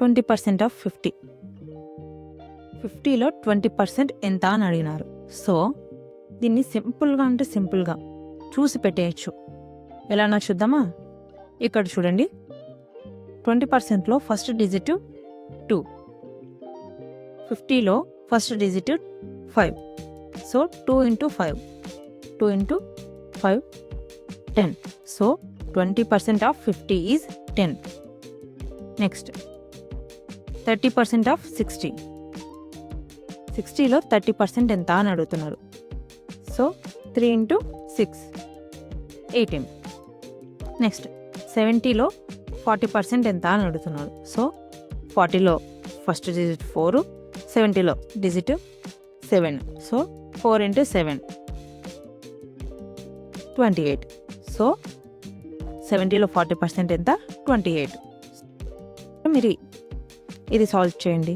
20% of 50. 50లో 20% ఎంత అని అడిగినారు. సో దీన్ని సింపుల్గా అంటే సింపుల్గా చూసి పెట్టేయచ్చు. ఎలానా చూద్దామా? ఇక్కడ చూడండి, 20%లో ఫస్ట్ డిజిట్ 2, 50లో first digit 5. So 2 into 5, 2 into 5, 10. So 20% of 50 is 10. Next 30% of 60. 60లో 30% ఎంత అని అడుగుతున్నారు. So 3 into 6, 18. నెక్స్ట్ 70లో 40% ఎంత అని అడుగుతున్నారు. సో 40లో ఫస్ట్ డిజిట్ 4, 70లో డిజిట్ 7. So 4 into 7, 28. సో 70లో 40% ఎంత? 28. మీరు ఇది సాల్వ్ చేయండి.